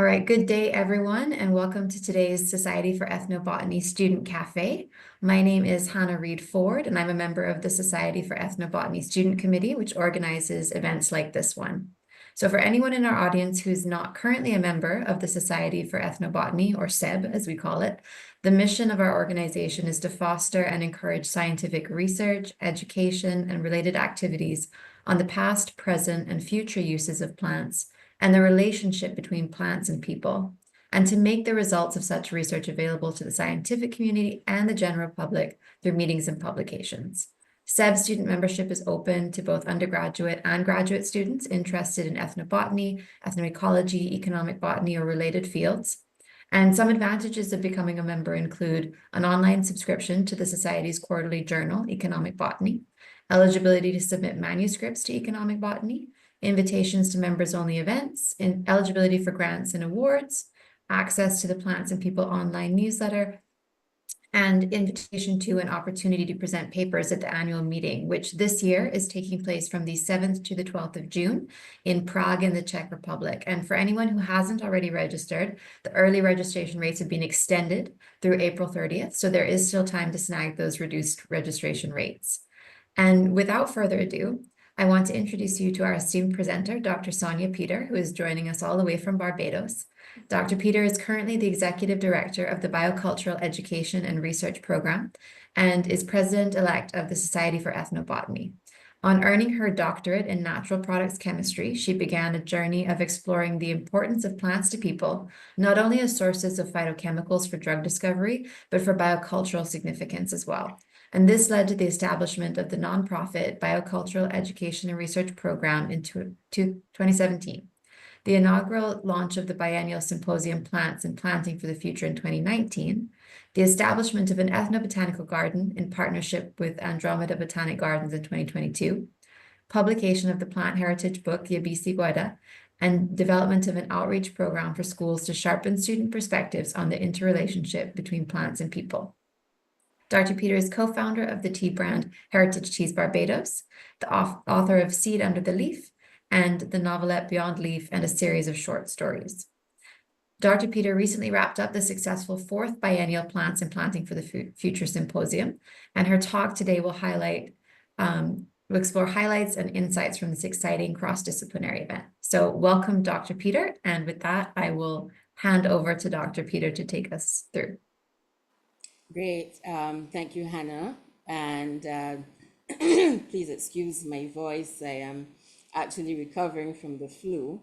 All right, good day, everyone, and welcome to today's Society for Ethnobotany Student Cafe. My name is Hannah Reed Ford, and I'm a member of the Society for Ethnobotany Student Committee, which organizes events like this one. So for anyone in our audience who's not currently a member of the Society for Ethnobotany, or SEB as we call it, the mission of our organization is to foster and encourage scientific research, education, and related activities on the past, present, and future uses of plants and the relationship between plants and people, and to make the results of such research available to the scientific community and the general public through meetings and publications. SEB student membership is open to both undergraduate and graduate students interested in ethnobotany, ethnoecology, economic botany, or related fields. And some advantages of becoming a member include an online subscription to the Society's quarterly journal, Economic Botany, eligibility to submit manuscripts to Economic Botany, invitations to members-only events, eligibility for grants and awards, access to the Plants and People online newsletter, and invitation to an opportunity to present papers at the annual meeting, which this year is taking place from the 7th to the 12th of June in Prague in the Czech Republic. And for anyone who hasn't already registered, the early registration rates have been extended through April 30th, so there is still time to snag those reduced registration rates. And without further ado, I want to introduce you to our esteemed presenter, Dr. Sonia Peter, who is joining us all the way from Barbados. Dr. Peter is currently the Executive Director of the Biocultural Education and Research Program and is President-elect of the Society for Ethnobotany. On earning her doctorate in natural products chemistry, she began a journey of exploring the importance of plants to people, not only as sources of phytochemicals for drug discovery, but for biocultural significance as well. And this led to the establishment of the nonprofit Biocultural Education and Research Program in 2017, the inaugural launch of the biennial symposium Plants and Planting for the Future in 2019, the establishment of an ethnobotanical garden in partnership with Andromeda Botanic Gardens in 2022, publication of the plant heritage book Yabisi Guada, and development of an outreach program for schools to sharpen student perspectives on the interrelationship between plants and people. Dr. Peter is co-founder of the tea brand Heritage Teas Barbados, the author of Seed Under the Leaf, and the novelette Beyond Beleaf, and a series of short stories. Dr. Peter recently wrapped up the successful 4th biennial Plants and Planting for the Future Symposium, and her talk today will explore highlights and insights from this exciting cross-disciplinary event. So welcome, Dr. Peter, and with that, I will hand over to Dr. Peter to take us through. Great. Thank you, Hannah. And please excuse my voice. I am actually recovering from the flu.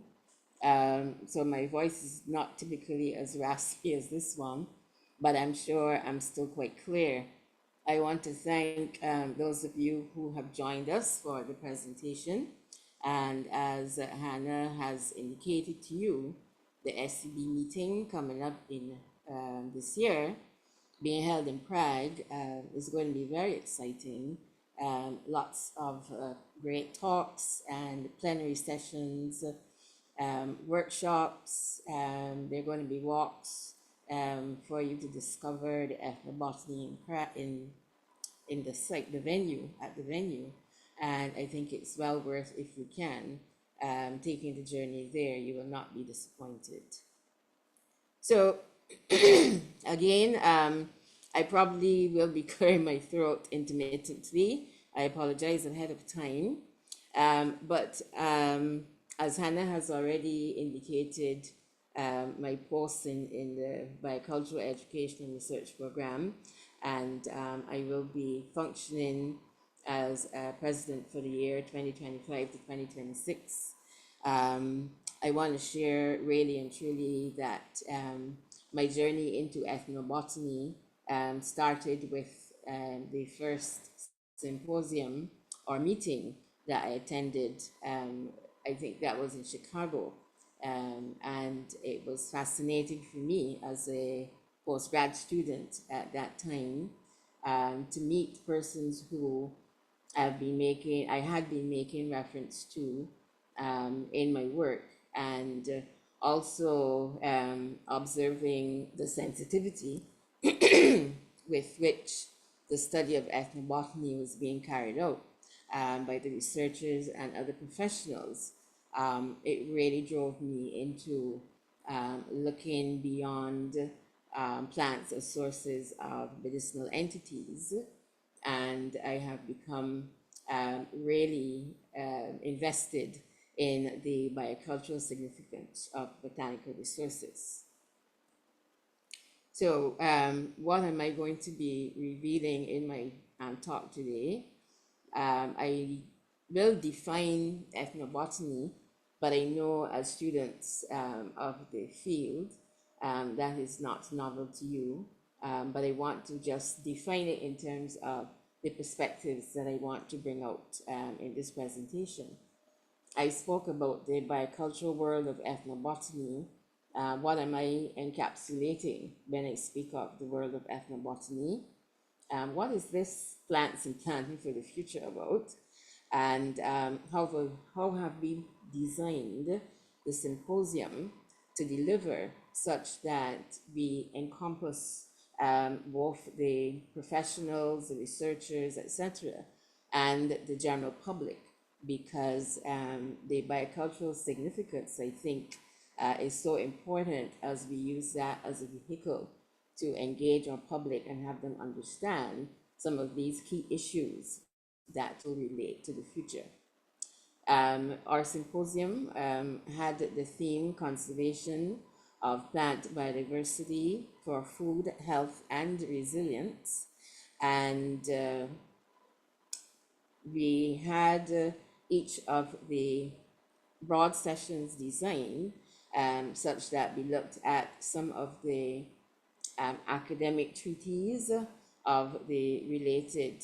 So my voice is not typically as raspy as this one, but I'm sure I'm still quite clear. I want to thank those of you who have joined us for the presentation. And as Hannah has indicated to you, the SEB meeting coming up in this year, being held in Prague, is going to be very exciting. Lots of great talks and plenary sessions, workshops. There are going to be walks for you to discover the ethnobotany in the site, the venue, And I think it's well worth, if you can, taking the journey there. You will not be disappointed. So again, I probably will be clearing my throat intermittently. I apologize ahead of time. But as Hannah has already indicated, my post in the Biocultural Education and Research Program, and I will be functioning as president for the year 2025 to 2026. I want to share really and truly that my journey into ethnobotany started with the first symposium or meeting that I attended. I think that was in Chicago. And it was fascinating for me as a postgrad student at that time to meet persons who I had been making reference to in my work, and also observing the sensitivity with which the study of ethnobotany was being carried out by the researchers and other professionals. It really drove me into looking beyond plants as sources of medicinal entities. And I have become really invested in the biocultural significance of botanical resources. So what am I going to be revealing in my talk today? I will define ethnobotany, but I know as students of the field, that is not novel to you, but I want to just define it in terms of the perspectives that I want to bring out in this presentation. I spoke about the biocultural world of ethnobotany. What am I encapsulating when I speak of the world of ethnobotany? What is this plants and planting for the future about? And how have we designed the symposium to deliver such that we encompass both the professionals, the researchers, etc., and the general public? Because the biocultural significance, I think, is so important as we use that as a vehicle to engage our public and have them understand some of these key issues that will relate to the future. Our symposium had the theme conservation of plant biodiversity for food, health, and resilience. And we had each of the broad sessions designed such that we looked at some of the academic treatises of the related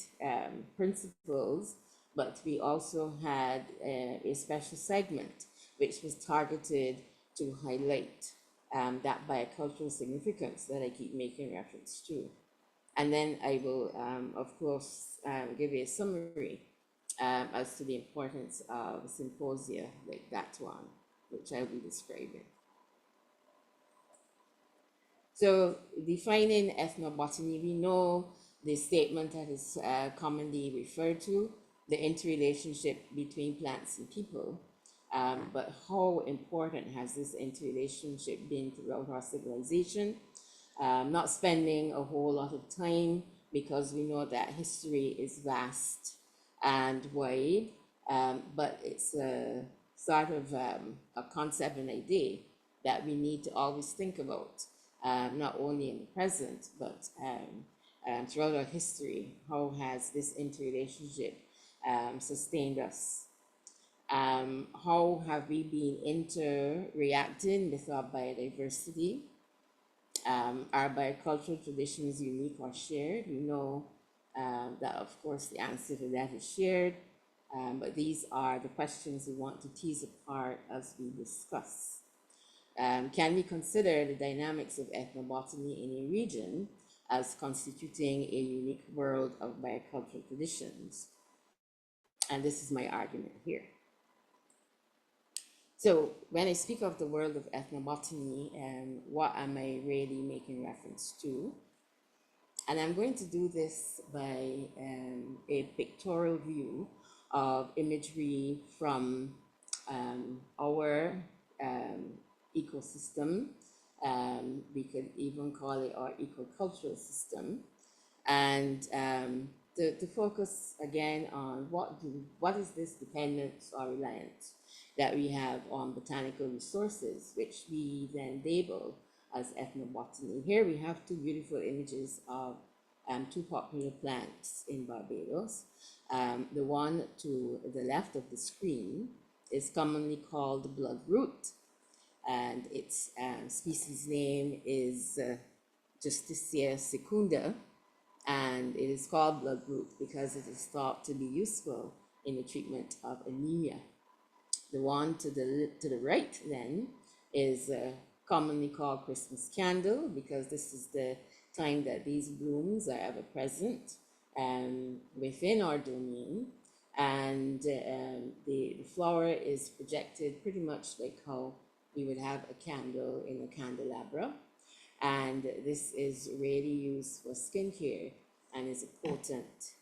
principles, but we also had a special segment which was targeted to highlight that biocultural significance that I keep making reference to. And then I will, of course, give you a summary as to the importance of symposia like that one, which I'll be describing. So defining ethnobotany, we know the statement that is commonly referred to, the interrelationship between plants and people. But how important has this interrelationship been throughout our civilization? Not spending a whole lot of time because we know that history is vast and wide, but it's a sort of a concept and idea that we need to always think about. Not only in the present, but throughout our history, how has this interrelationship sustained us? How have we been interreacting with our biodiversity? Are biocultural traditions unique or shared? We know that, of course, the answer to that is shared, but these are the questions we want to tease apart as we discuss. Can we consider the dynamics of ethnobotany in a region as constituting a unique world of biocultural traditions? And this is my argument here. So when I speak of the world of ethnobotany, what am I really making reference to? And I'm going to do this by a pictorial view of imagery from our ecosystem. We could even call it our ecocultural system. And to focus again on what is this dependence or reliance that we have on botanical resources, which we then label as ethnobotany. Here we have two beautiful images of two popular plants in Barbados. The one to the left of the screen is commonly called the bloodroot, and its species name is Justicia secunda, and it is called bloodroot because it is thought to be useful in the treatment of anemia. The one to the right then is commonly called Christmas candle because this is the time that these blooms are ever present within our domain, and the flower is projected pretty much like how we would have a candle in a candelabra, and this is really used for skincare and is a potent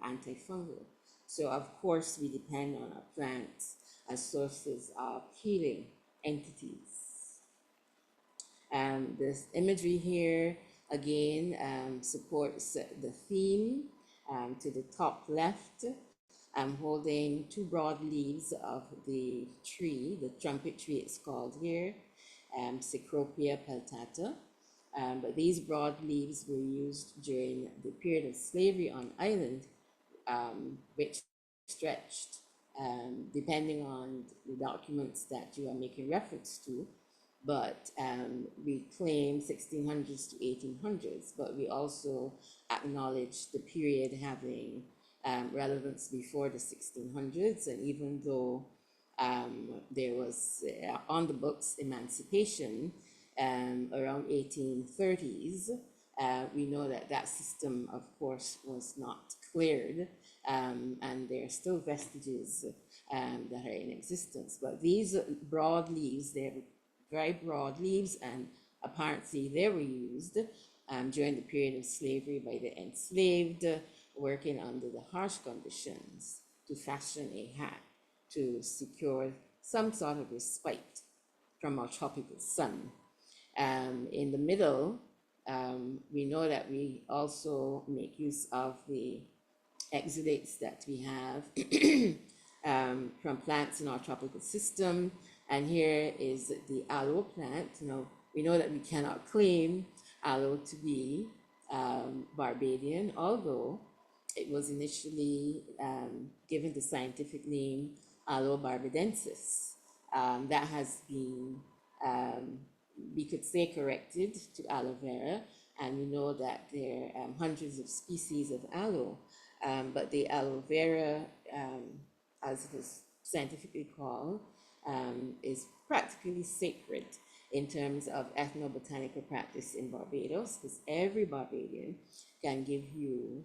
antifungal. So of course we depend on our plants as sources of healing entities. This imagery here again supports the theme. To the top left, I'm holding two broad leaves of the tree, the trumpet tree it's called here, Cecropia peltata. But these broad leaves were used during the period of slavery on island, which stretched, depending on the documents that you are making reference to, but we claim 1600s to 1800s, but we also acknowledge the period having relevance before the 1600s. And even though there was on the books emancipation around 1830s, we know that that system, of course, was not cleared, and there are still vestiges that are in existence. But these broad leaves, they're very broad leaves, and apparently they were used during the period of slavery by the enslaved, working under the harsh conditions to fashion a hat to secure some sort of respite from our tropical sun. In the middle, we know that we also make use of the exudates that we have from plants in our tropical system. And here is the aloe plant. We know that we cannot claim aloe to be Barbadian, although it was initially given the scientific name Aloe barbadensis. That has been, we could say, corrected to aloe vera, and we know that there are hundreds of species of aloe, but the aloe vera, as it is scientifically called, is practically sacred in terms of ethnobotanical practice in Barbados, because every Barbadian can give you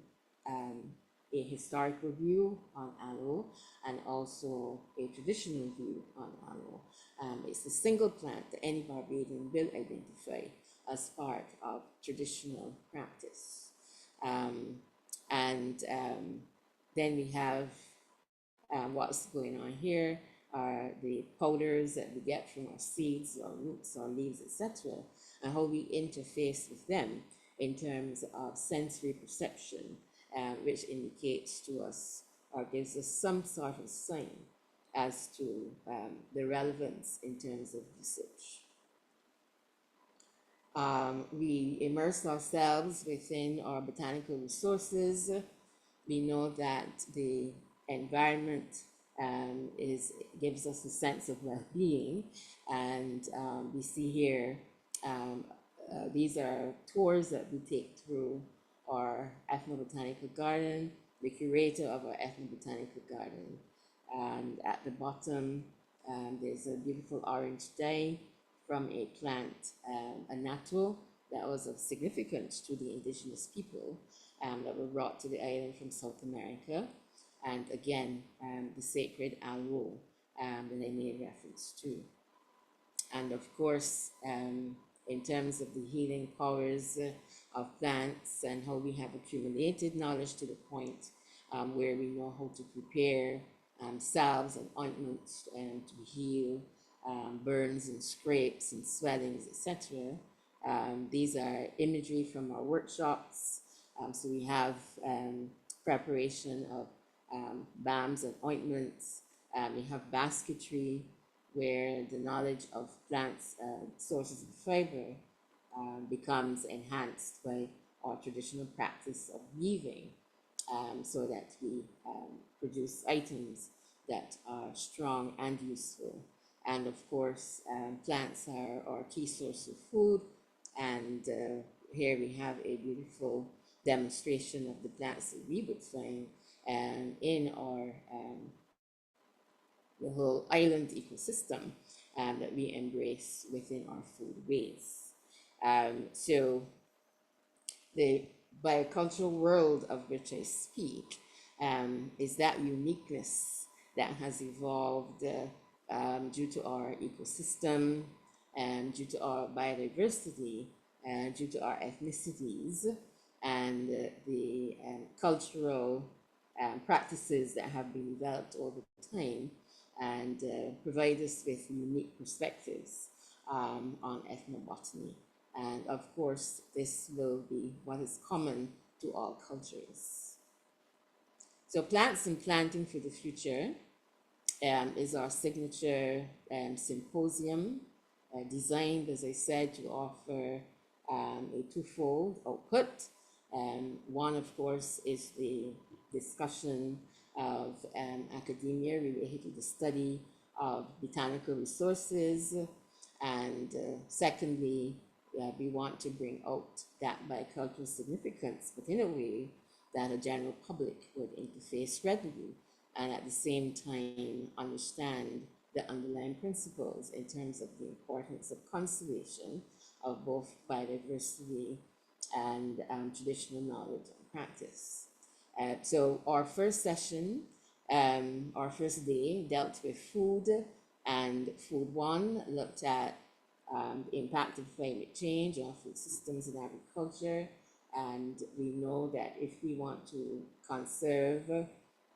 a historical view on aloe and also a traditional view on aloe. It's a single plant that any Barbadian will identify as part of traditional practice. Then we have what's going on here are the powders that we get from our seeds or roots or leaves, etc., and how we interface with them in terms of sensory perception, which indicates to us or gives us some sort of sign as to the relevance in terms of usage. We immerse ourselves within our botanical resources. We know that the environment gives us a sense of well-being, and we see here these are tours that we take through our ethnobotanical garden, the curator of our ethnobotanical garden, and at the bottom there's a beautiful orange dye from a plant, a natto, that was of significance to the indigenous people that were brought to the island from South America. And again, the sacred aloe that I made reference to. And of course, in terms of the healing powers of plants and how we have accumulated knowledge to the point where we know how to prepare salves and ointments to heal burns and scrapes and swellings, etc. These are imagery from our workshops. So we have preparation of balms and ointments. We have basketry, where the knowledge of plants' sources of fiber becomes enhanced by our traditional practice of weaving, so that we produce items that are strong and useful. And of course, plants are our key source of food. And here we have a beautiful demonstration of the plants that we would find in our the whole island ecosystem that we embrace within our foodways. So the biocultural world of which I speak is that uniqueness that has evolved due to our ecosystem and due to our biodiversity and due to our ethnicities and the cultural practices that have been developed over time, and provide us with unique perspectives on ethnobotany. And of course, this will be what is common to all cultures. So plants and planting for the future is our signature symposium, designed, as I said, to offer a twofold output. One, of course, is the discussion of academia related to the study of botanical resources. And secondly, we want to bring out that biocultural significance, but in a way that a general public would interface readily and at the same time understand the underlying principles in terms of the importance of conservation of both biodiversity and traditional knowledge and practice. So our first session, our first day dealt with food, and food one looked at the impact of climate change on food systems and agriculture. And we know that if we want to conserve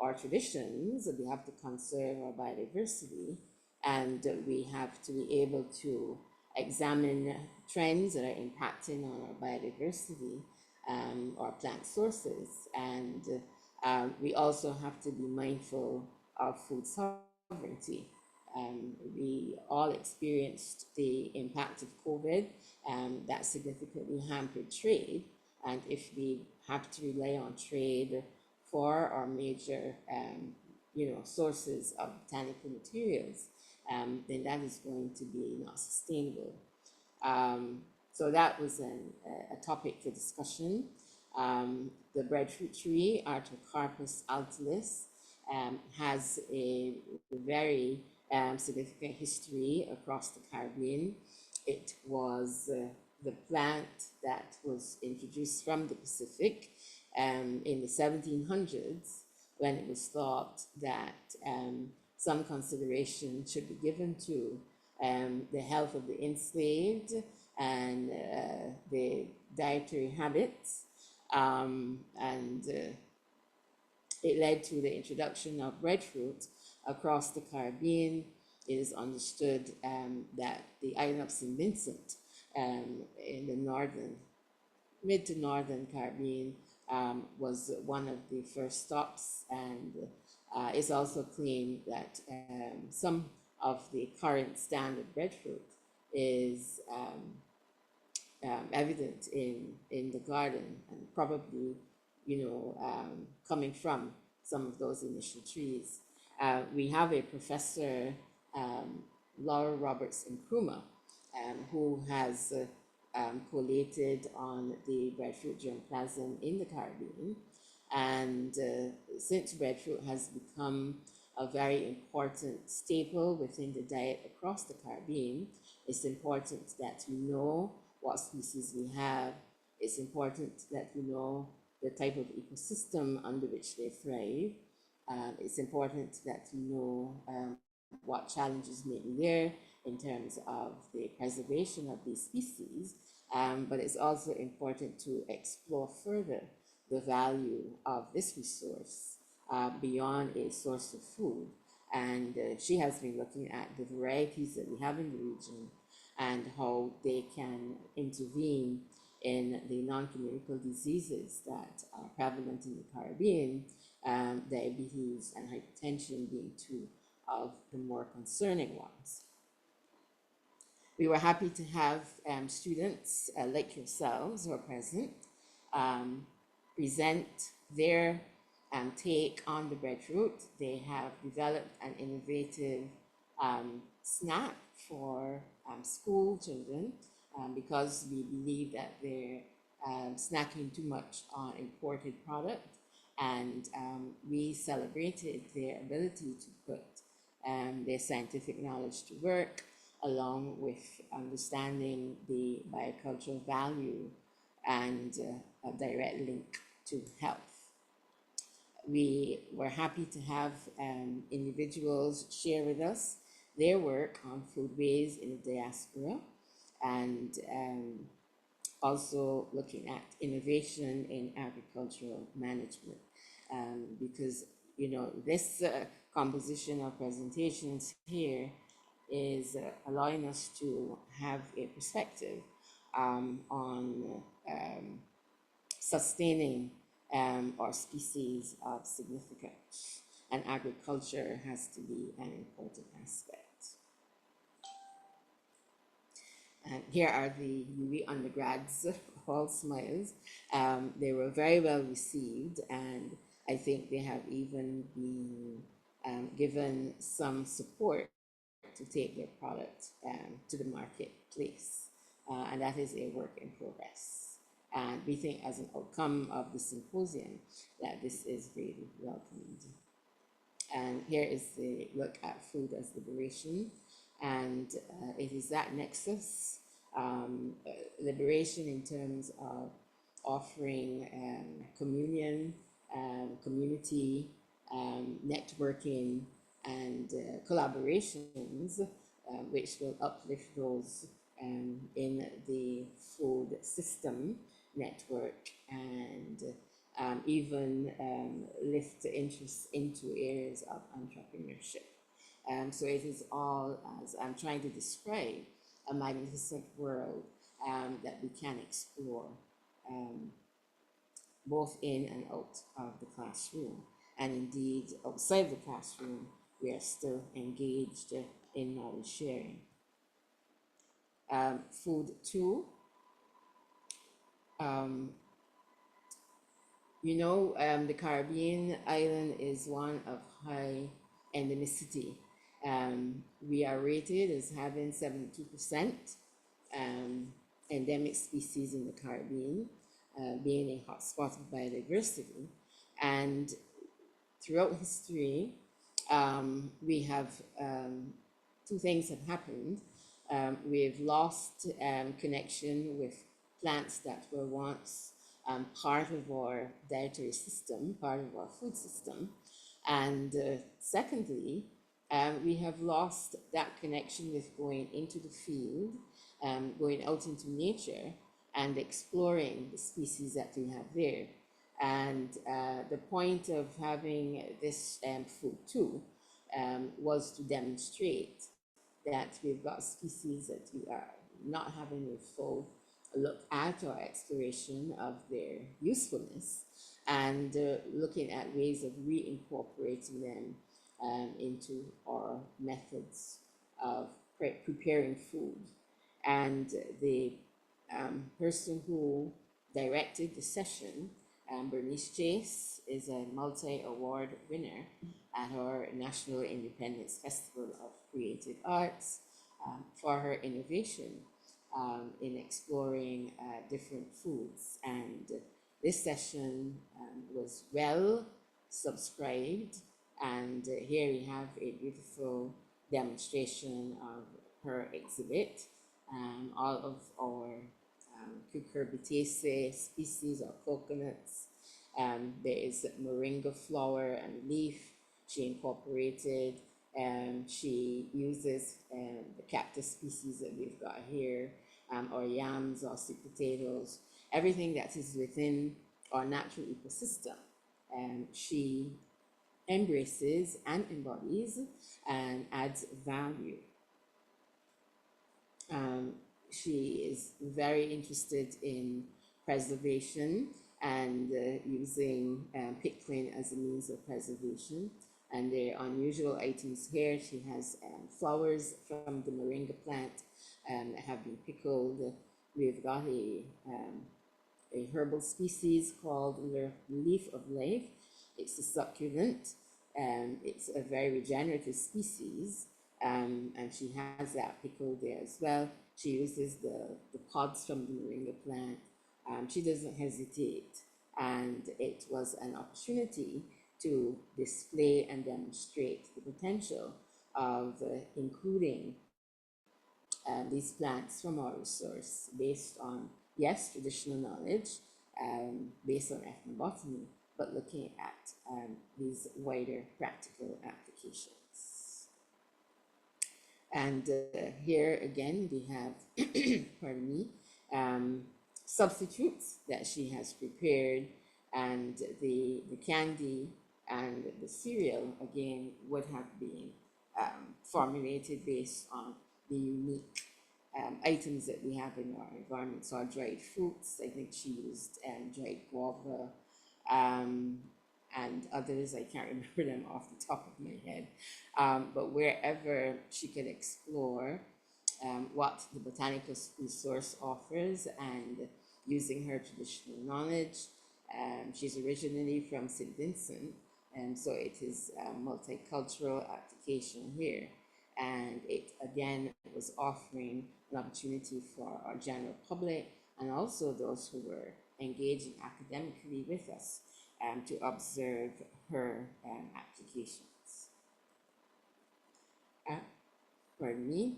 our traditions, we have to conserve our biodiversity, and we have to be able to examine trends that are impacting on our biodiversity, our plant sources. And we also have to be mindful of food sovereignty. We all experienced the impact of COVID that significantly hampered trade. And if we have to rely on trade for our major, sources of botanical materials, then that is going to be not sustainable. So that was a topic for discussion. The breadfruit tree, Artocarpus altilis, has a very significant history across the Caribbean. It was the plant that was introduced from the Pacific in the 1700s, when it was thought that some consideration should be given to the health of the enslaved and the dietary habits. It led to the introduction of breadfruit across the Caribbean. It is understood that the island of St. Vincent in the mid to northern Caribbean was one of the first stops, and it's also claimed that some of the current standard breadfruit is evident in the garden, and probably, coming from some of those initial trees. We have a professor, Laura Roberts Nkrumah, who has collated on the breadfruit germplasm in the Caribbean. And since breadfruit has become a very important staple within the diet across the Caribbean, it's important that we know what species we have. It's important that we know the type of ecosystem under which they thrive. It's important that we know what challenges may be there in terms of the preservation of these species, but it's also important to explore further the value of this resource beyond a source of food. And she has been looking at the varieties that we have in the region and how they can intervene in the non-communicable diseases that are prevalent in the Caribbean, diabetes and hypertension being two of the more concerning ones. We were happy to have students like yourselves who are present present their take on the breadfruit. They have developed an innovative snack for school children because we believe that they're snacking too much on imported product, and we celebrated their ability to put their scientific knowledge to work, along with understanding the biocultural value and a direct link to health. We were happy to have individuals share with us their work on foodways in the diaspora, and also looking at innovation in agricultural management, because this composition of presentations here is allowing us to have a perspective on sustaining our species of significance, and agriculture has to be an important aspect. And here are the UWI undergrads, all smiles. They were very well received, and I think they have even been given some support to take their product to the marketplace. And that is a work in progress. And we think, as an outcome of the symposium, that this is really welcomed. And here is the look at food as liberation. And it is that nexus, liberation in terms of offering communion, community, networking, and collaborations, which will uplift those in the food system network, and even lift interest into areas of entrepreneurship. So it is all, as I'm trying to describe, a magnificent world that we can explore, both in and out of the classroom. And indeed, outside the classroom, we are still engaged in knowledge sharing. Food too. The Caribbean island is one of high endemicity. We are rated as having 72% endemic species in the Caribbean, being a hotspot of biodiversity. And throughout history, we have two things have happened. We've lost connection with plants that were once part of our dietary system, part of our food system. And secondly, we have lost that connection with going into the field, going out into nature and exploring the species that we have there. And the point of having this food too was to demonstrate that we've got species that we are not having a full look at or exploration of their usefulness, and looking at ways of reincorporating them into our methods of preparing food. And the person who directed the session, Bernice Chase, is a multi-award winner at our National Independence Festival of Creative Arts for her innovation in exploring different foods. And this session was well subscribed, and here we have a beautiful demonstration of her exhibit. All of our cucurbitaceae species or coconuts. There is moringa flower and leaf she incorporated. She uses the cactus species that we've got here, or yams or sweet potatoes, everything that is within our natural ecosystem. She embraces and embodies and adds value. She is very interested in preservation and using pickling as a means of preservation. And the unusual items here, she has flowers from the moringa plant that have been pickled. We've got a herbal species called the leaf of life. It's a succulent, and it's a very regenerative species, and she has that pickled there as well. She uses the pods from the moringa plant. She doesn't hesitate, and it was an opportunity to display and demonstrate the potential of including these plants from our resource based on, yes, traditional knowledge, based on ethnobotany, but looking at these wider practical applications. And here again, we have, pardon me, substitutes that she has prepared, and the candy and the cereal again would have been formulated based on the unique items that we have in our environment. So our dried fruits, I think she used dried guava, and others, I can't remember them off the top of my head. But wherever she could explore what the botanical resource offers and using her traditional knowledge. She's originally from St. Vincent, and so it is a multicultural application here. And it again was offering an opportunity for our general public and also those who were engaging academically with us to observe her applications. Pardon me.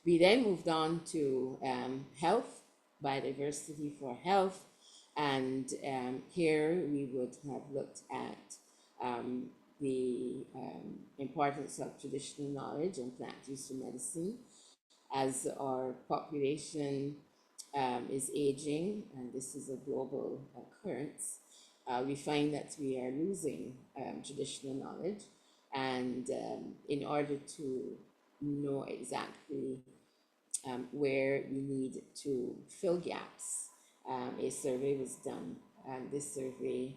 We then moved on to health, biodiversity for health, and here we would have looked at the importance of traditional knowledge and plant use for medicine. As our population is aging, and this is a global occurrence, we find that we are losing traditional knowledge, and in order to know exactly where we need to fill gaps, a survey was done, and this survey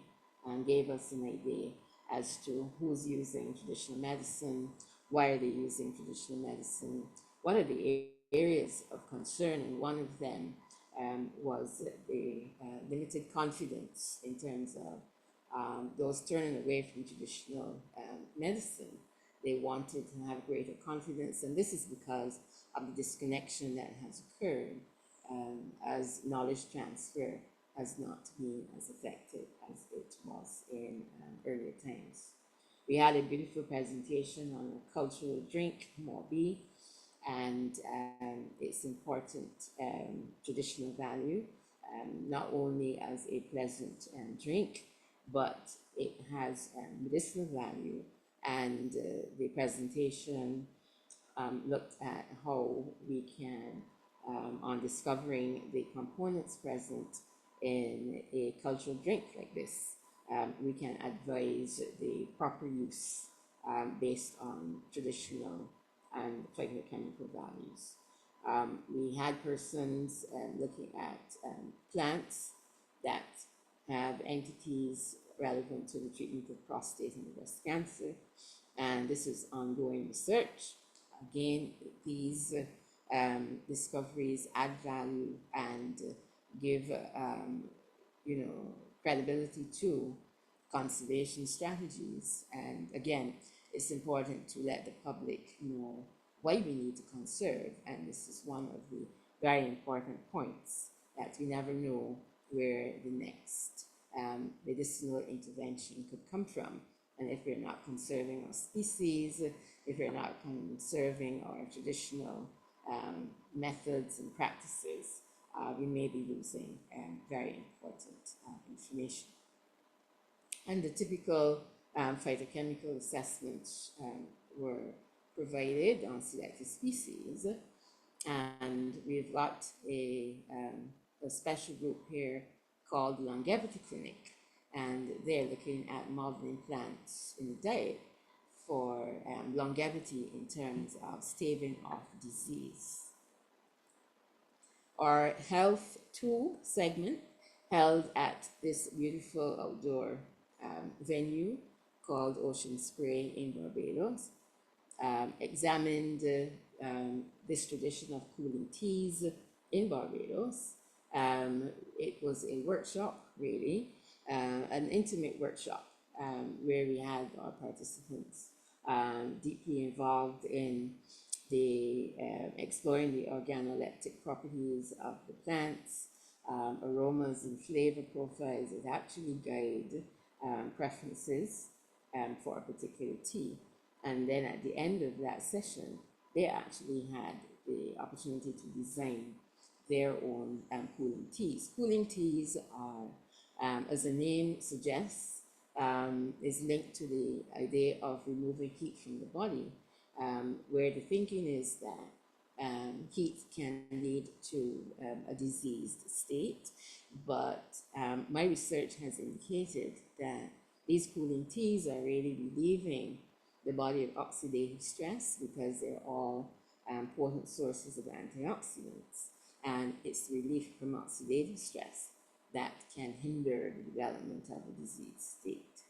gave us an idea as to who's using traditional medicine, why are they using traditional medicine, what are the areas of concern, and one of them was the limited confidence in terms of those turning away from traditional medicine. They wanted to have greater confidence, and this is because of the disconnection that has occurred as knowledge transfer has not been as effective as it was in earlier times. We had a beautiful presentation on a cultural drink, Mobi, and its important traditional value, not only as a pleasant drink, but it has medicinal value. And the presentation looked at how we can, on discovering the components present in a cultural drink like this, we can advise the proper use based on traditional and phytochemical values. We had persons looking at plants that have entities relevant to the treatment of prostate and breast cancer, and this is ongoing research. Again, these discoveries add value and give credibility to conservation strategies. And again, it's important to let the public know why we need to conserve, and this is one of the very important points, that we never know where the next medicinal intervention could come from. And if we're not conserving our species, if we're not conserving our traditional methods and practices, we may be losing very important information. And the typical phytochemical assessments were provided on selected species. And we've got a special group here called the Longevity Clinic, and they're looking at modeling plants in the diet for longevity in terms of staving off disease. Our Health 2 segment, held at this beautiful outdoor venue called Ocean Spray in Barbados, examined this tradition of cooling teas in Barbados. It was a workshop, really, an intimate workshop where we had our participants deeply involved in the exploring the organoleptic properties of the plants, aromas and flavor profiles that actually guide preferences for a particular tea. And then at the end of that session, they actually had the opportunity to design their own cooling teas. Cooling teas are, as the name suggests, is linked to the idea of removing heat from the body, where the thinking is that heat can lead to a diseased state. But my research has indicated that these cooling teas are really relieving the body of oxidative stress because they're all potent sources of antioxidants, and it's relief from oxidative stress that can hinder the development of a disease state.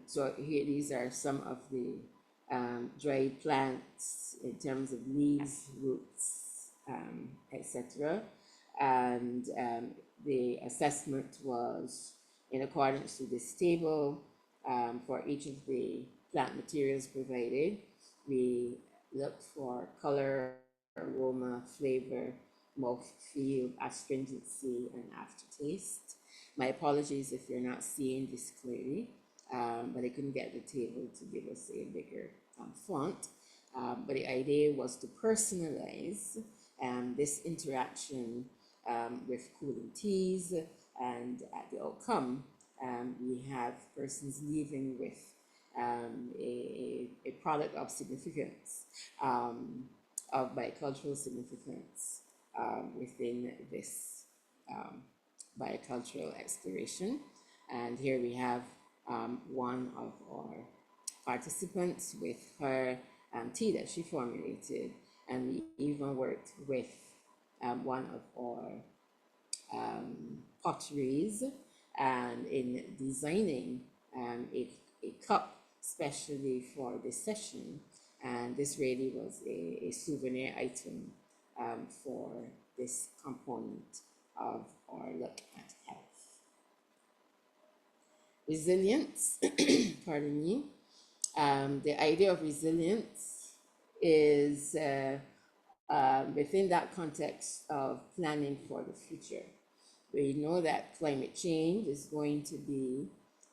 So here, these are some of the dried plants in terms of leaves, roots, etc. And the assessment was in accordance to this table. For each of the plant materials provided, we looked for color, aroma, flavor, mouthfeel, astringency, and aftertaste. My apologies if you're not seeing this clearly, but I couldn't get the table to give us a bigger font. But the idea was to personalize this interaction with cooling teas, and at the outcome, we have persons leaving with a product of significance, of biocultural significance within this biocultural exploration. And here we have one of our participants with her tea that she formulated, and we even worked with one of our potteries and in designing a cup specially for this session, and this really was a souvenir item for this component of our look at health. Resilience, pardon me. The idea of resilience is within that context of planning for the future. We know that climate change is going to be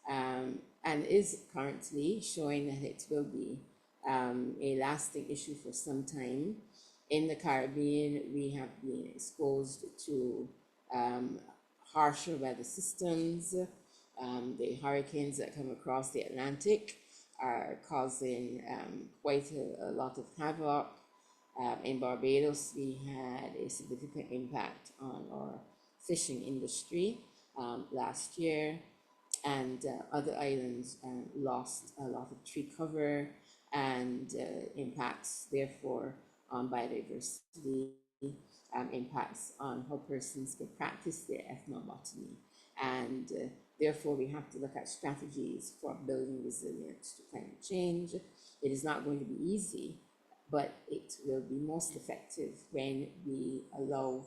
and is currently showing that it will be a lasting issue for some time. In the Caribbean, we have been exposed to harsher weather systems. The hurricanes that come across the Atlantic are causing quite a lot of havoc. In Barbados, we had a significant impact on our fishing industry last year, and other islands lost a lot of tree cover and impacts, therefore, on biodiversity, impacts on how persons can practice their ethnobotany. And therefore, we have to look at strategies for building resilience to climate change. It is not going to be easy, but it will be most effective when we allow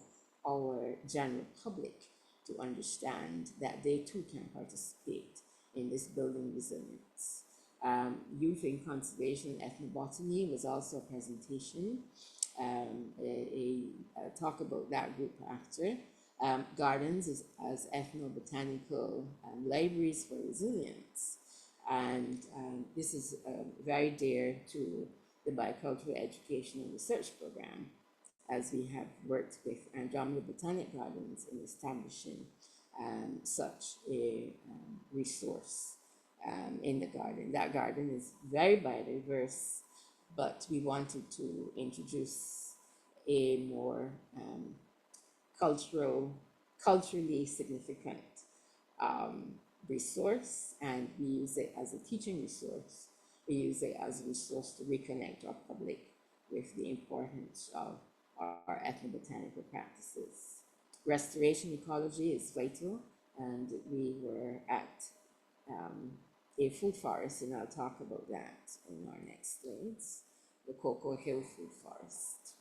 our general public to understand that they too can participate in this building resilience. Youth in Conservation Ethnobotany was also a presentation, a talk about that group after. Gardens as ethnobotanical libraries for resilience. And this is very dear to the Biocultural Education and Research Program, as we have worked with Andromeda Botanic Gardens in establishing such a resource in the garden. That garden is very biodiverse, but we wanted to introduce a more culturally significant resource, and we use it as a teaching resource. We use it as a resource to reconnect our public with the importance of our ethnobotanical practices. Restoration ecology is vital, and we were at a food forest, and I'll talk about that in our next slides, the Cocoa Hill Food Forest.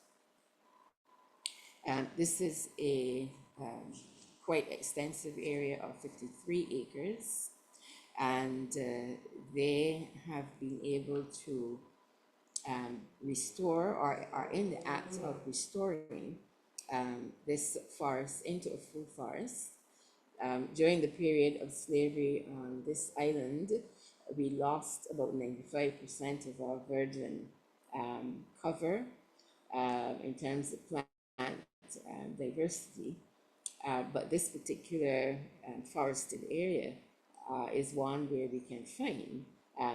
This is a quite extensive area of 53 acres, and they have been able to restore, or are in the act of restoring this forest into a food forest. During the period of slavery on this island, we lost about 95% of our virgin cover in terms of plant diversity. But this particular forested area is one where we can find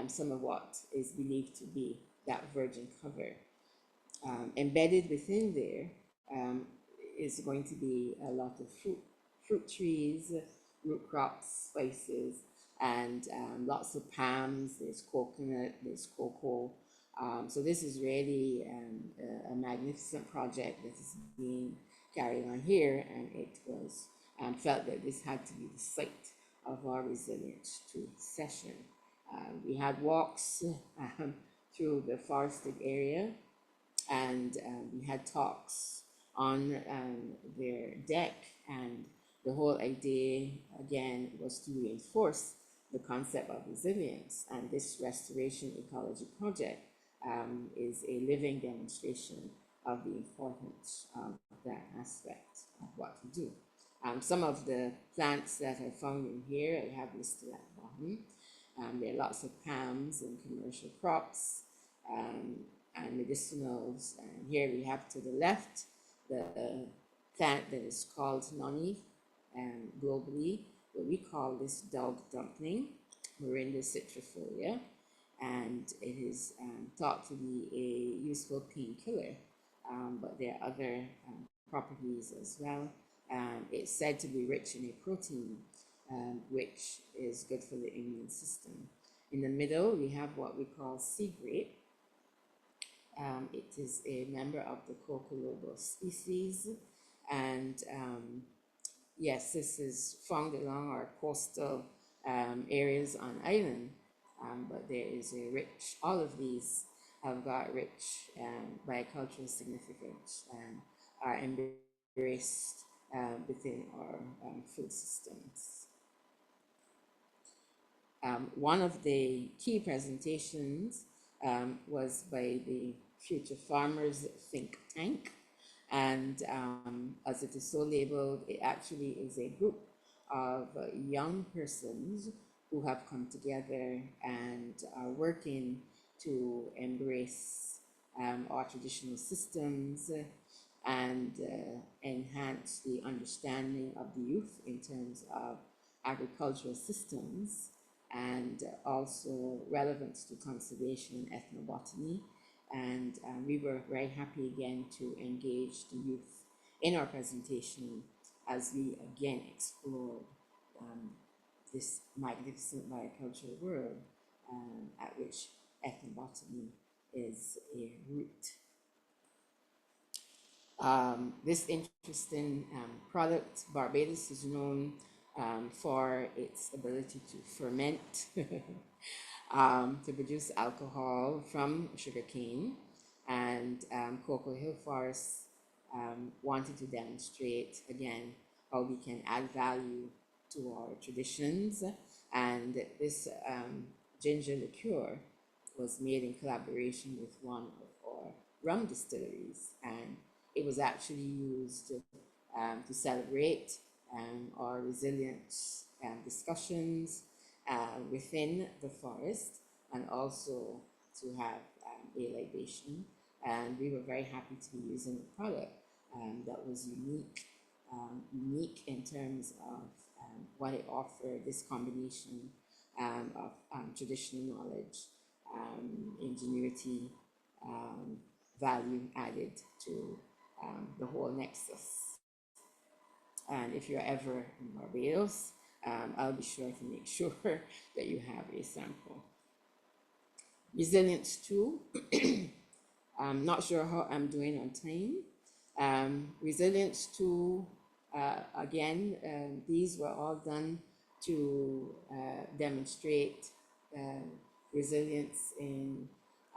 some of what is believed to be that virgin cover. Embedded within there is going to be a lot of fruit trees, root crops, spices, and lots of palms, there's coconut, there's cocoa. So this is really a magnificent project that is being carried on here, and it was felt that this had to be the site of our Resilience 2 session. We had walks through the forested area, and we had talks on their deck, and the whole idea again was to reinforce the concept of resilience, and this restoration ecology project is a living demonstration of the importance of that aspect of what we do. Some of the plants that are found in here I have listed at the bottom. There are lots of palms and commercial crops and medicinals. And here we have to the left the plant that is called noni globally, but we call this dog dumpling, Morinda citrifolia, and it is thought to be a useful painkiller, but there are other properties as well. It's said to be rich in a protein, which is good for the immune system. In the middle, we have what we call sea grape. It is a member of the Cocolobos species, and yes, this is found along our coastal areas on island, but there is a rich, all of these have got rich biocultural significance and are embraced within our food systems. One of the key presentations was by the Future Farmers think tank, and as it is so labeled, it actually is a group of young persons who have come together and are working to embrace our traditional systems and enhance the understanding of the youth in terms of agricultural systems, and also relevance to conservation and ethnobotany. And we were very happy again to engage the youth in our presentation as we again explored this magnificent biocultural world at which ethnobotany is a root. This interesting product, Barbados, is known for its ability to ferment, to produce alcohol from sugarcane, and Cocoa Hill Forest wanted to demonstrate again how we can add value to our traditions, and this ginger liqueur was made in collaboration with one of our rum distilleries, and it was actually used to celebrate our resilience discussions within the forest, and also to have a libation. And we were very happy to be using a product that was unique in terms of what it offered, this combination of traditional knowledge, ingenuity, value added to the whole nexus. And if you're ever in Barbados, I'll be sure to make sure that you have a sample. Resilience 2, I'm not sure how I'm doing on time. Resilience 2, again, these were all done to demonstrate resilience in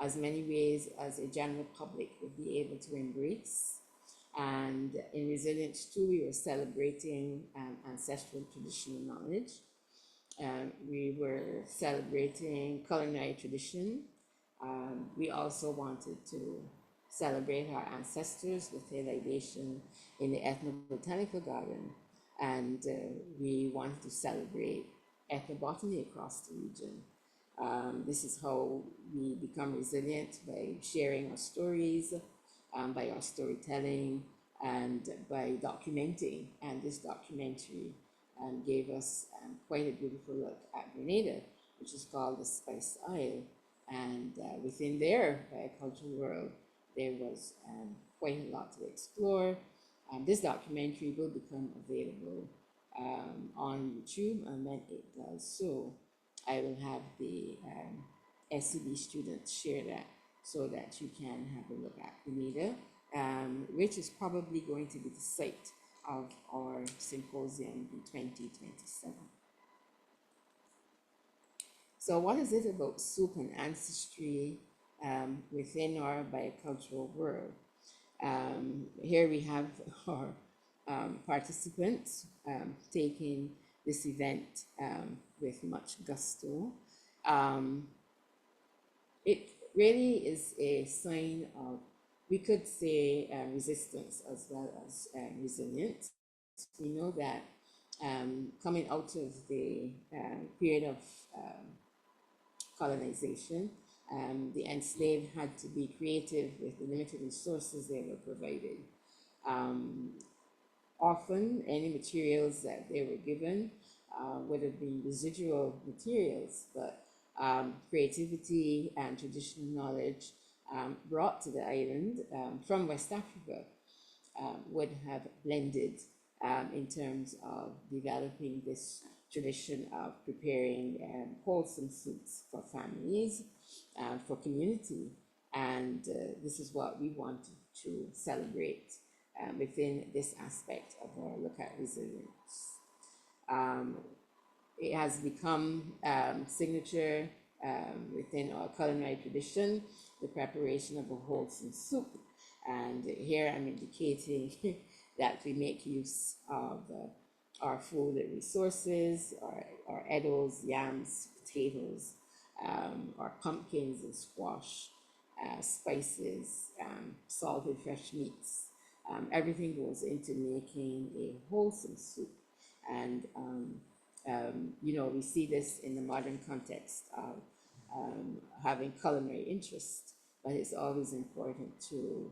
as many ways as a general public would be able to embrace. And in Resilience 2, we were celebrating ancestral traditional knowledge. We were celebrating culinary tradition. We also wanted to celebrate our ancestors with a libation in the Ethnobotanical Garden. And we wanted to celebrate ethnobotany across the region. This is how we become resilient, by sharing our stories, by our storytelling, and by documenting. And this documentary gave us quite a beautiful look at Grenada, which is called the Spice Isle. And within their biocultural world, there was quite a lot to explore. This documentary will become available on YouTube, and when it does so, I will have the SEB students share that so that you can have a look at the meter, which is probably going to be the site of our symposium in 2027. So what is it about soup and ancestry within our biocultural world? Here we have our participants taking this event with much gusto. It really is a sign of, we could say, resistance as well as resilience. We know that coming out of the period of colonization, the enslaved had to be creative with the limited resources they were provided. Often, any materials that they were given would have been residual materials, but creativity and traditional knowledge brought to the island from West Africa would have blended in terms of developing this tradition of preparing wholesome soups for families, for community. And this is what we wanted to celebrate within this aspect of our look at resilience. It has become signature within our culinary tradition, the preparation of a wholesome soup. And here I'm indicating that we make use of our food resources, our edibles, yams, potatoes, our pumpkins and squash, spices, salted fresh meats. Everything goes into making a wholesome soup. And, you know, we see this in the modern context of having culinary interest, but it's always important to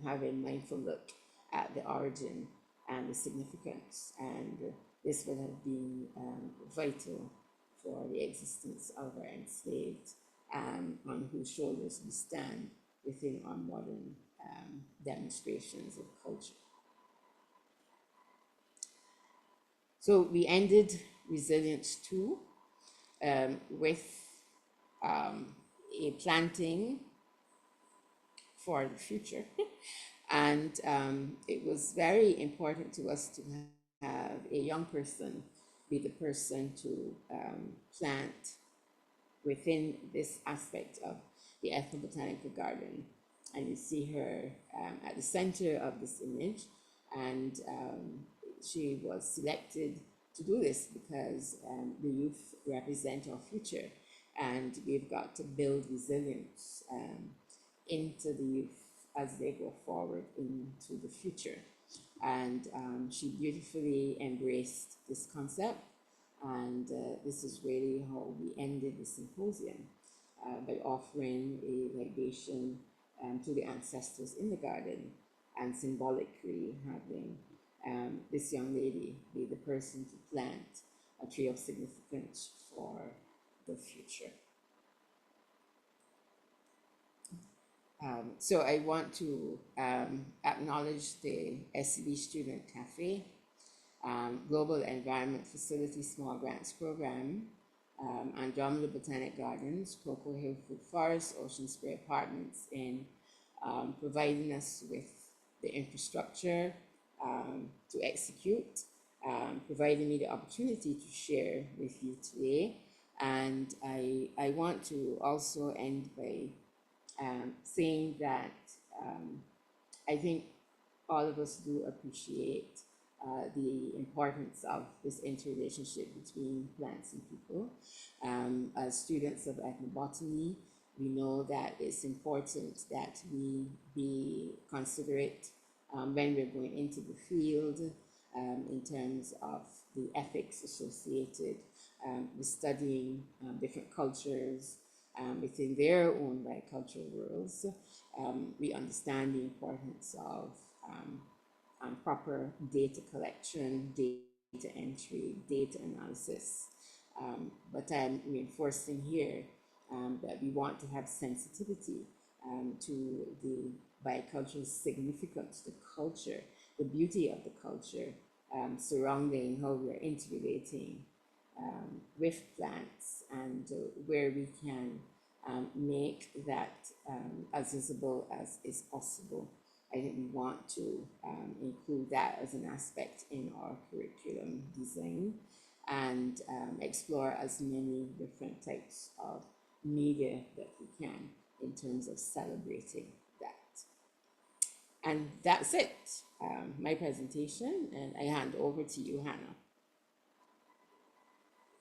have a mindful look at the origin and the significance. And this would have been vital for the existence of our enslaved, on whose shoulders we stand within our modern demonstrations of culture. So we ended Resilience 2 with a planting for the future. And it was very important to us to have a young person be the person to plant within this aspect of the ethnobotanical garden. And you see her at the center of this image. And she was selected to do this because the youth represent our future. And we've got to build resilience into the youth as they go forward into the future. And she beautifully embraced this concept. And this is really how we ended the symposium, by offering a libation to the ancestors in the garden and symbolically having this young lady be the person to plant a tree of significance for the future. So I want to acknowledge the SEB Student Cafe, Global Environment Facility Small Grants Program, Andromeda Botanic Gardens, Cocoa Hill Food Forest, Ocean Spray Apartments in providing us with the infrastructure to execute, providing me the opportunity to share with you today. And I want to also end by saying that I think all of us do appreciate the importance of this interrelationship between plants and people. As students of ethnobotany, we know that it's important that we be considerate when we're going into the field in terms of the ethics associated with studying different cultures within their own biocultural worlds. We understand the importance of proper data collection, data entry, data analysis. But I'm reinforcing here that we want to have sensitivity to the biocultural significance, the culture, the beauty of the culture surrounding how we're interrelating with plants, and where we can make that as visible as is possible. I think we want to include that as an aspect in our curriculum design, and explore as many different types of media that we can in terms of celebrating that. And that's it, my presentation, and I hand over to you, Hannah.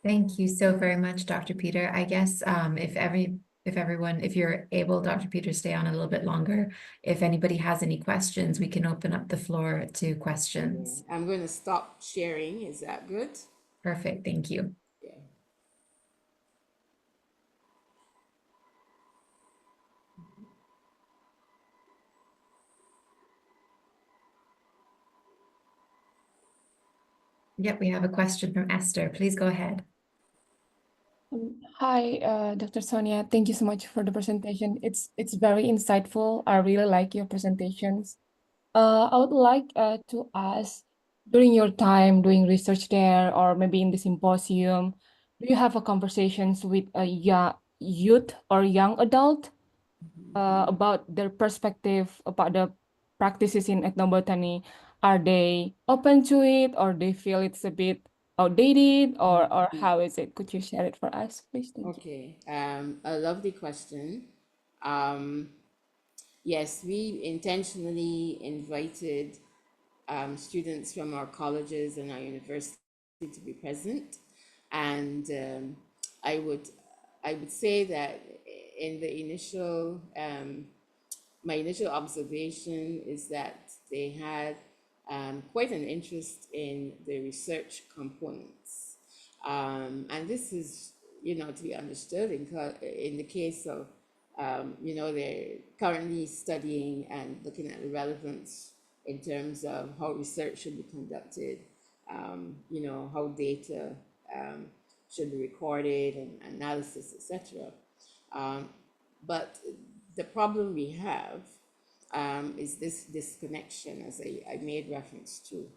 Thank you so very much, Dr. Peter. I guess if you're able, Dr. Peter, stay on a little bit longer. If anybody has any questions, we can open up the floor to questions. I'm going to stop sharing. Is that good? Perfect. Thank you. Yeah. Yep, we have a question from Esther. Please go ahead. Hi, Dr. Sonia. Thank you so much for the presentation. It's very insightful. I really like your presentations. I would like to ask, during your time doing research there, or maybe in the symposium, do you have a conversations with a youth or young adult about their perspective about the practices in ethnobotany? Are they open to it, or they feel it's a bit outdated, or how is it? Could you share it for us, please? Thank you. Okay. A lovely question. Yes, we intentionally invited students from our colleges and our university to be present, and I would say that in the initial my initial observation is that they had quite an interest in the research components, and this is, to be understood in the case of they're currently studying and looking at the relevance in terms of how research should be conducted, how data should be recorded and analysis, etc. But the problem we have is this disconnection, as I made reference to.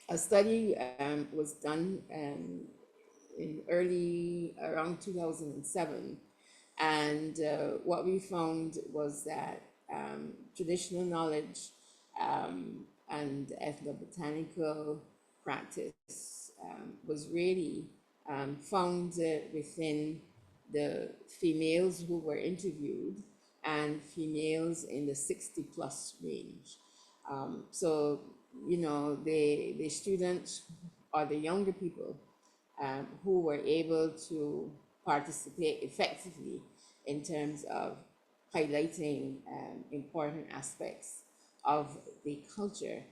A study was done in around 2007, and what we found was that traditional knowledge and ethnobotanical practice was really found within the females who were interviewed, and females in the 60+ range. So, the students or the younger people who were able to participate effectively in terms of highlighting important aspects of the culture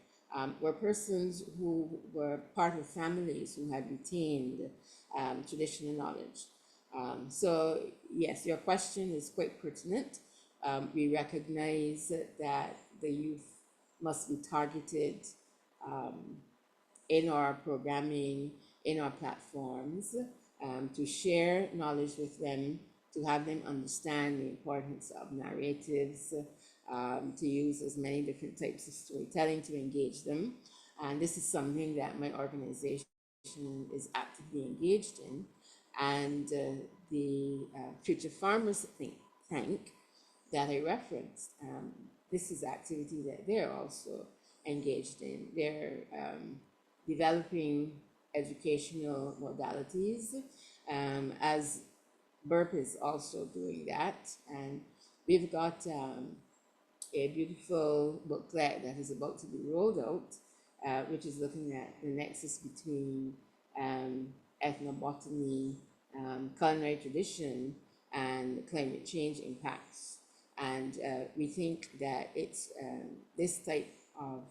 were persons who were part of families who had retained traditional knowledge. So yes, your question is quite pertinent. We recognize that the youth must be targeted in our programming, in our platforms, to share knowledge with them, to have them understand the importance of narratives, to use as many different types of storytelling to engage them. And this is something that my organization is actively engaged in. And the Future Farmers think tank that I referenced, this is activity that they're also engaged in. They're developing educational modalities, as BURP is also doing that. And we've got a beautiful booklet that is about to be rolled out, which is looking at the nexus between ethnobotany, culinary tradition, and climate change impacts. And we think that it's this type of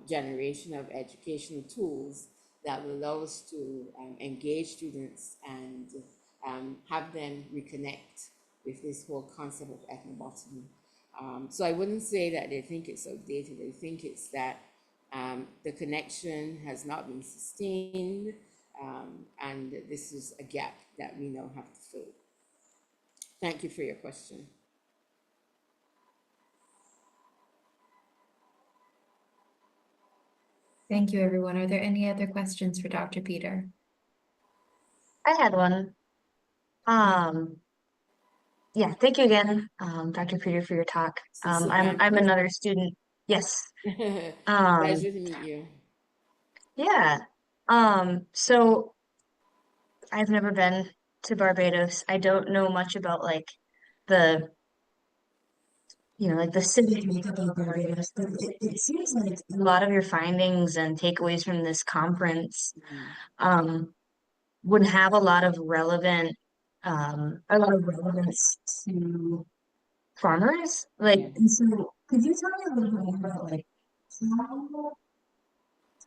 generation of educational tools that will allow us to engage students and have them reconnect with this whole concept of ethnobotany. So I wouldn't say that they think it's outdated. I think it's that the connection has not been sustained, and this is a gap that we now have to fill. Thank you for your question. Thank you, everyone. Are there any other questions for Dr. Peter? I had one. Um, yeah, thank you again, Dr. Peter, for your talk. I'm Susanti. another student. Yes. Um, Pleasure to meet you. yeah. So I've never been to Barbados. I don't know much about like the, like the civic makeup of Barbados, but it seems like a lot of your findings and takeaways from this conference Mhm. um would have a lot of relevance to farmers. Like, Yeah. and so could you tell me a little bit more about like how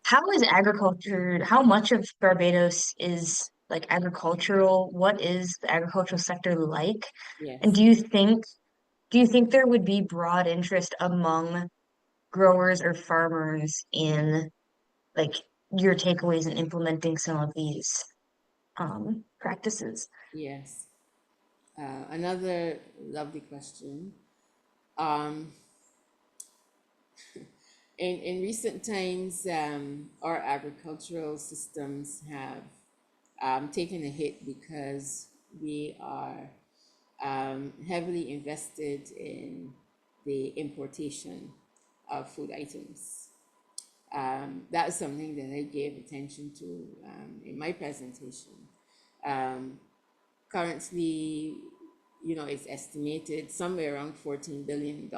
how is agriculture, how much of Barbados is like agricultural? What is the agricultural sector like? And Yes. do you think there would be broad interest among growers or farmers in like your takeaways in implementing some of these practices? Yes. Another lovely question. Um, in recent times, our agricultural systems have taken a hit because we are heavily invested in the importation of food items. That is something that I gave attention to in my presentation. Um, Currently, it's estimated somewhere around $14 billion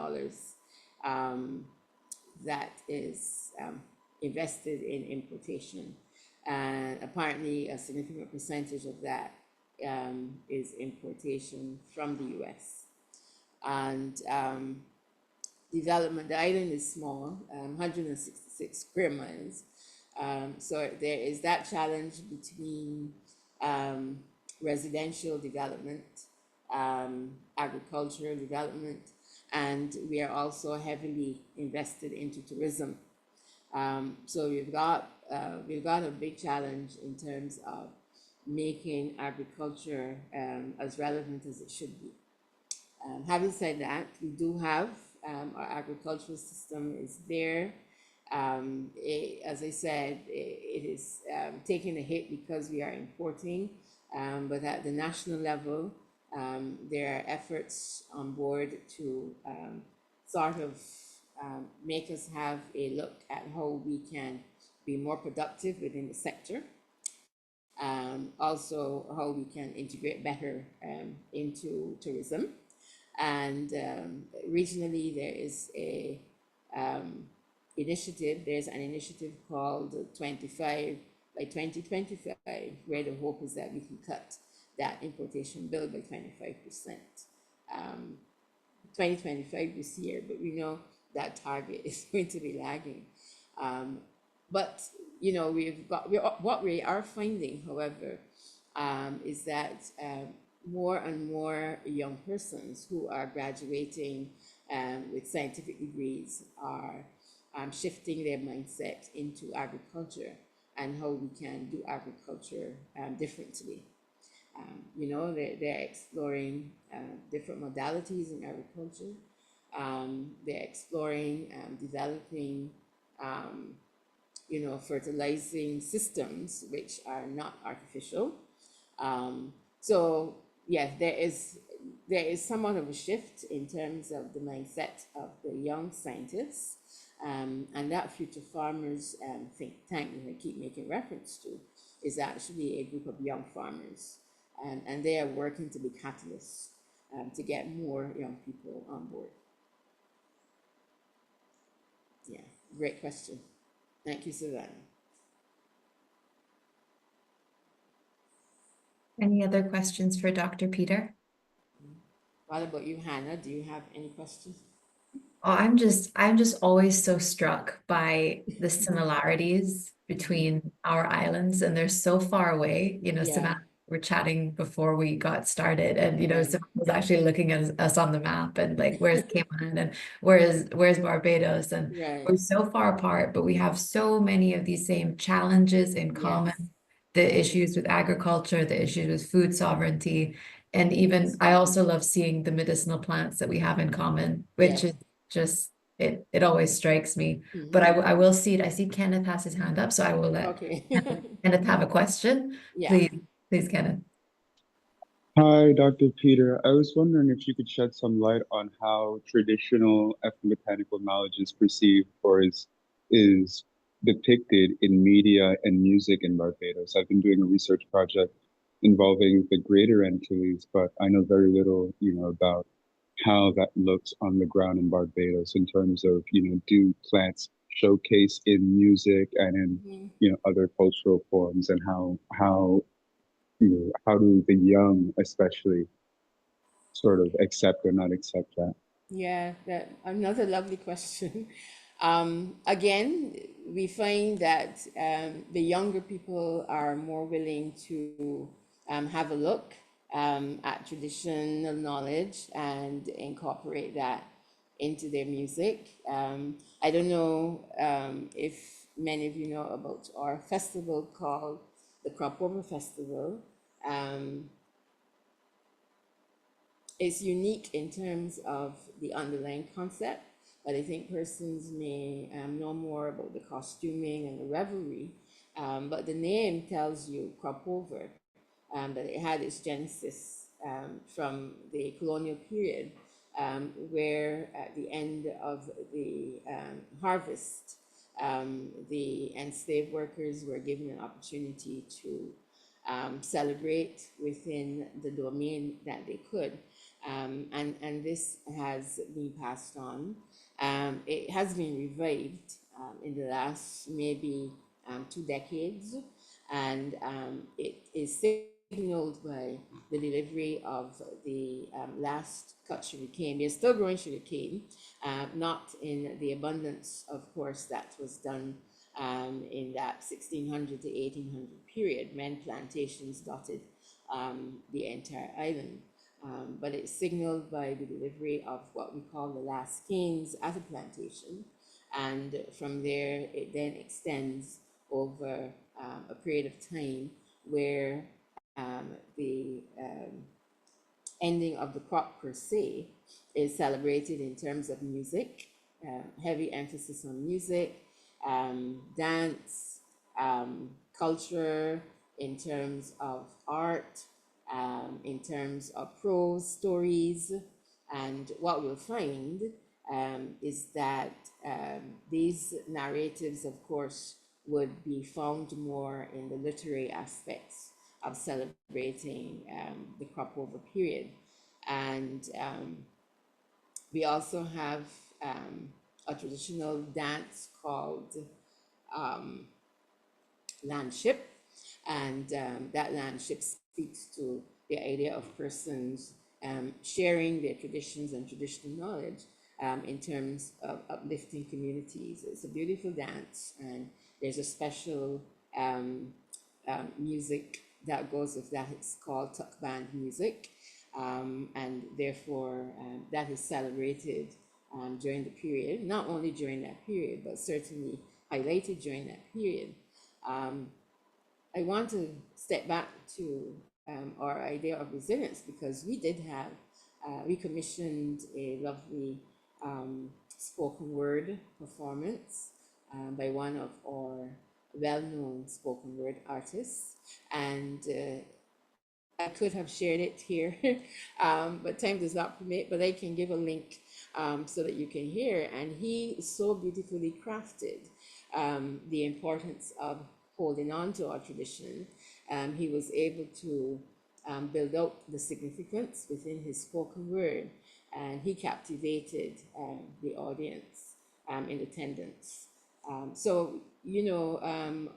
that is invested in importation. And apparently, a significant percentage of that is importation from the US. And development, the island is small, 166 square miles. So there is that challenge between residential development, agricultural development, and we are also heavily invested into tourism. So we've got a big challenge in terms of making agriculture as relevant as it should be. Having said that, we do have our agricultural system is there. As I said, it is taking a hit because we are importing, but at the national level, there are efforts on board to sort of make us have a look at how we can be more productive within the sector. Also, how we can integrate better into tourism. And regionally, there's an initiative called 25 by 2025, where the hope is that we can cut that importation bill by 25%. 2025 this year, but we know that target is going to be lagging. But what we are finding, however, is that more and more young persons who are graduating with scientific degrees are shifting their mindset into agriculture and how we can do agriculture differently. They're exploring different modalities in agriculture. They're exploring developing, fertilizing systems which are not artificial. So yeah, there is somewhat of a shift in terms of the mindset of the young scientists, and that Future Farmers think tank that I keep making reference to is actually a group of young farmers, and they are working to be catalysts to get more young people on board. Yeah, great question. Thank you, Savannah. Any other questions for Dr. Peter? What about you, Hannah? Do you have any questions? Oh, I'm just always so struck by the similarities between our islands, and they're so far away. Yeah, Savannah, we're chatting before we got started, and right, Savannah was actually looking at us on the map and like, where's Cayman and where's Barbados, and right. we're so far apart, but we have so many of these same challenges in Yes, common. The issues with agriculture, the issues with food sovereignty, and even I also love seeing the medicinal plants that we have in common, which yes. is just it always strikes me. But Mm-hmm. I will see it. I see Kenneth has his hand up, so I will let Okay. Kenneth have a question. Yeah. Please Please, Kenneth. Hi, Dr. Peter. I was wondering if you could shed some light on how traditional ethnobotanical knowledge is perceived or is depicted in media and music in Barbados. I've been doing a research project involving the Greater Antilles, but I know very little, about how that looks on the ground in Barbados in terms of, do plants showcase in music and in, other cultural forms, and how do the young especially sort of accept or not accept that? Yeah, that another lovely question. Again, we find that the younger people are more willing to have a look at traditional knowledge and incorporate that into their music. I don't know if many of you know about our festival called the Crop Over Festival. It's unique in terms of the underlying concept, but I think persons may know more about the costuming and the revelry. But the name tells you crop over, that it had its genesis from the colonial period, where at the end of the harvest, the enslaved workers were given an opportunity to celebrate within the domain that they could. And this has been passed on. It has been revived in the last maybe 2 decades, and it is signaled by the delivery of the last cut sugarcane. They're still growing sugarcane, not in the abundance, of course, that was done in that 1600 to 1800 period, when plantations dotted the entire island. But it's signaled by the delivery of what we call the last canes at a plantation. And from there, it then extends over a period of time where the ending of the crop per se is celebrated in terms of music, heavy emphasis on music, dance, culture, in terms of art, in terms of prose stories. And what we'll find is that these narratives, of course, would be found more in the literary aspects of celebrating the crop over period. And we also have a traditional dance called landship, and that landship speaks to the idea of persons sharing their traditions and traditional knowledge in terms of uplifting communities. It's a beautiful dance, and there's a special music that goes with that. It's called tuck band music, and therefore that is celebrated during the period, not only during that period, but certainly highlighted during that period. I want to step back to our idea of resilience, because we did have, we commissioned a lovely spoken word performance by one of our well-known spoken word artists. And I could have shared it here, but time does not permit, but I can give a link so that you can hear. And he so beautifully crafted the importance of holding on to our tradition. He was able to build out the significance within his spoken word, and he captivated the audience in attendance. So,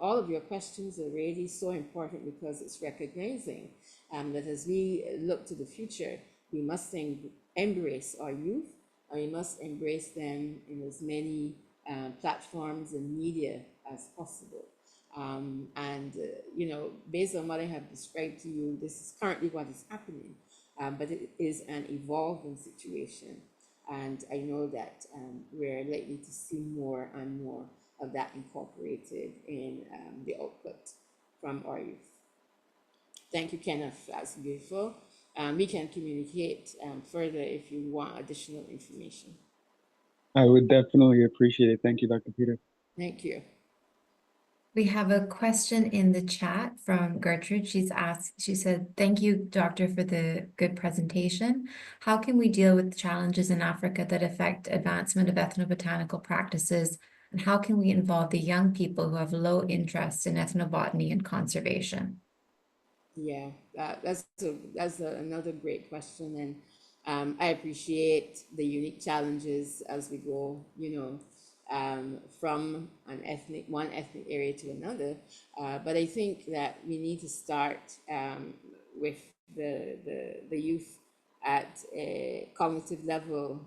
all of your questions are really so important, because it's recognizing that as we look to the future, we must embrace our youth, and we must embrace them in as many platforms and media as possible. Based on what I have described to you, this is currently what is happening, but it is an evolving situation. And I know that we're likely to see more and more of that incorporated in the output from our youth. Thank you, Kenneth. That's beautiful. We can communicate further if you want additional information. I would definitely appreciate it. Thank you, Dr. Peter. Thank you. We have a question in the chat from Gertrude. She said, thank you, doctor, for the good presentation. How can we deal with challenges in Africa that affect advancement of ethnobotanical practices? And how can we involve the young people who have low interest in ethnobotany and conservation? Yeah, that's another great question, and I appreciate the unique challenges as we go, from one ethnic area to another. But I think that we need to start with the youth at a cognitive level,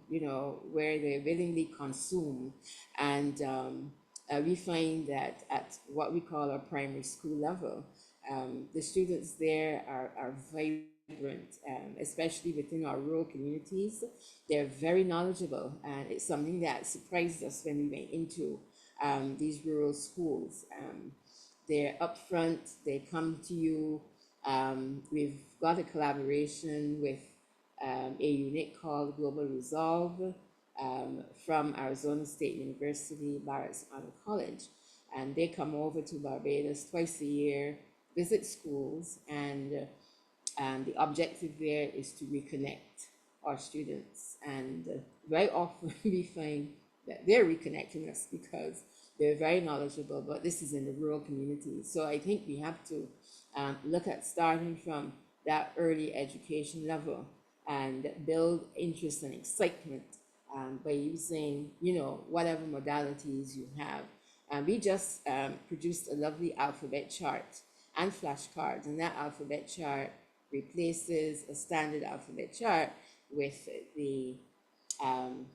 where they willingly consume, and we find that at what we call our primary school level. The students there are vibrant, especially within our rural communities. They're very knowledgeable, and it's something that surprised us when we went into these rural schools. They're upfront, they come to you. We've got a collaboration with a unit called Global Resolve from Arizona State University, Barrett's Honor College. And they come over to Barbados twice a year, visit schools, and the objective there is to reconnect our students. And very often we find that they're reconnecting us because they're very knowledgeable, but this is in the rural community. So I think we have to look at starting from that early education level and build interest and excitement by using, whatever modalities you have. We just produced a lovely alphabet chart and flashcards, and that alphabet chart replaces a standard alphabet chart with the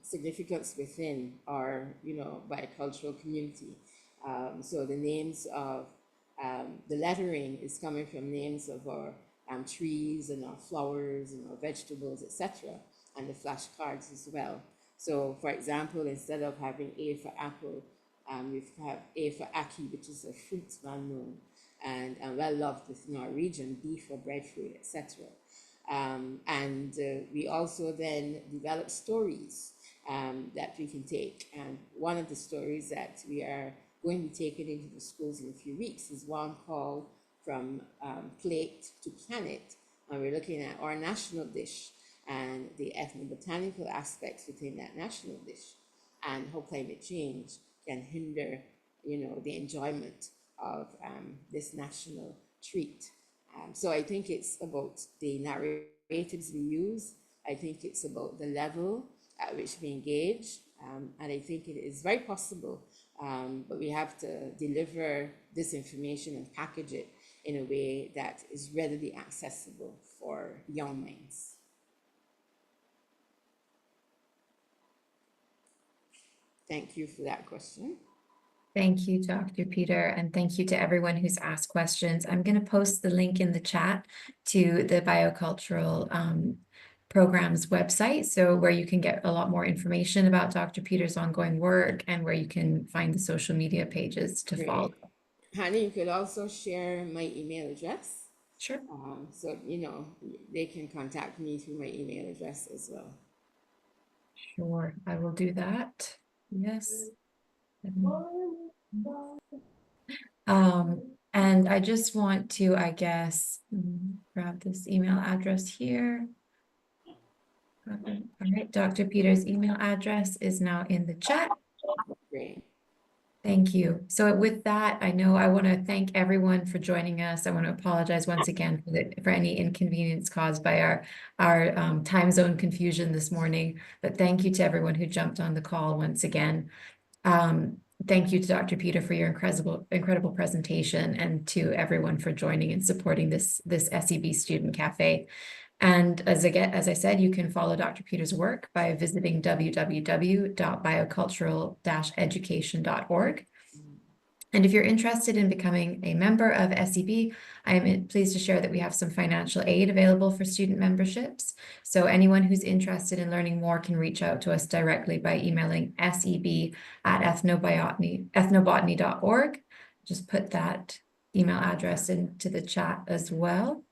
significance within our, biocultural community. So the names of the lettering is coming from names of our trees and our flowers and our vegetables, etc., and the flashcards as well. So, for example, instead of having A for apple, we have A for ackee, which is a fruit well known and well loved within our region, B for breadfruit, etc. And we also then develop stories that we can take. And one of the stories that we are going to be taking into the schools in a few weeks is one called From Plate to Planet. And we're looking at our national dish and the ethnobotanical aspects within that national dish, and how climate change can hinder, the enjoyment of this national treat. So I think it's about the narratives we use. I think it's about the level at which we engage. And I think it is very possible, but we have to deliver this information and package it in a way that is readily accessible for young minds. Thank you for that question. Thank you, Dr. Peter, and thank you to everyone who's asked questions. I'm going to post the link in the chat to the Biocultural Program's website, so where you can get a lot more information about Dr. Peter's ongoing work and where you can find the social media pages to follow. Hannah, you could also share my email address. Sure. So, they can contact me through my email address as well. Sure, I will do that. Yes. And I just want to, I guess, grab this email address here. All right, Dr. Peter's email address is now in the chat. Great. Thank you. So with that, I want to thank everyone for joining us. I want to apologize once again for any inconvenience caused by our time zone confusion this morning. But thank you to everyone who jumped on the call once again. Thank you to Dr. Peter for your incredible presentation, and to everyone for joining and supporting this SEB Student Cafe. And as I said, you can follow Dr. Peter's work by visiting www.biocultural-education.org. And if you're interested in becoming a member of SEB, I am pleased to share that we have some financial aid available for student memberships. So anyone who's interested in learning more can reach out to us directly by emailing seb@ethnobotany.org. Just put that email address into the chat as well.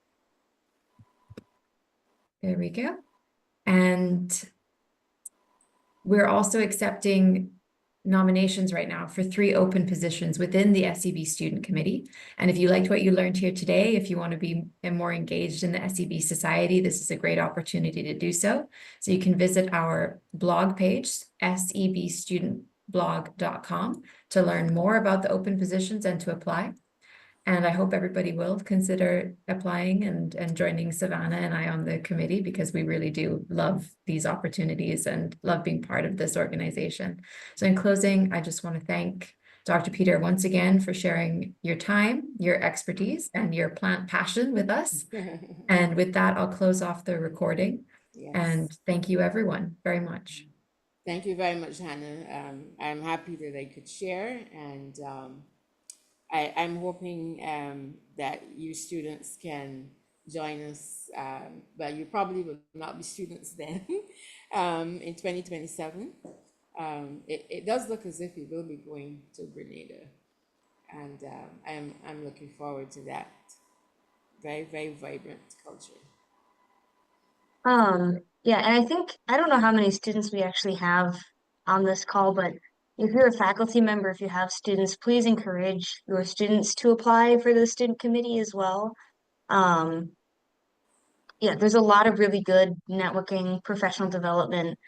There we go. And we're also accepting nominations right now for 3 open positions within the SEB Student Committee. And if you liked what you learned here today, if you want to be more engaged in the SEB Society, this is a great opportunity to do so. So you can visit our blog page, sebstudentblog.com, to learn more about the open positions and to apply. And I hope everybody will consider applying and joining Savannah and I on the committee, because we really do love these opportunities and love being part of this organization. So in closing, I just want to thank Dr. Peter once again for sharing your time, your expertise, and your plant passion with us. And with that, I'll close off the recording. Yes. And thank you everyone very much. Thank you very much, Hannah. I'm happy that I could share, and I'm hoping that you students can join us. Well, you probably will not be students then in 2027. It does look as if we will be going to Grenada, and I'm looking forward to that. Very, very vibrant culture. Yeah, and I think, I don't know how many students we actually have on this call, but if you're a faculty member, if you have students, please encourage your students to apply for the student committee as well. Yeah, there's a lot of really good networking, professional development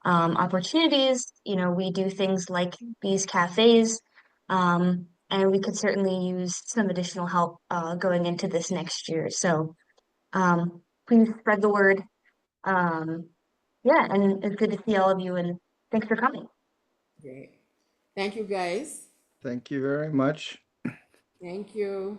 opportunities. You know, we do things like these cafes, and we could certainly use some additional help going into this next year. So please spread the word. Yeah, and it's good to see all of you, and thanks for coming. Great. Thank you, guys. Thank you very much. Thank you.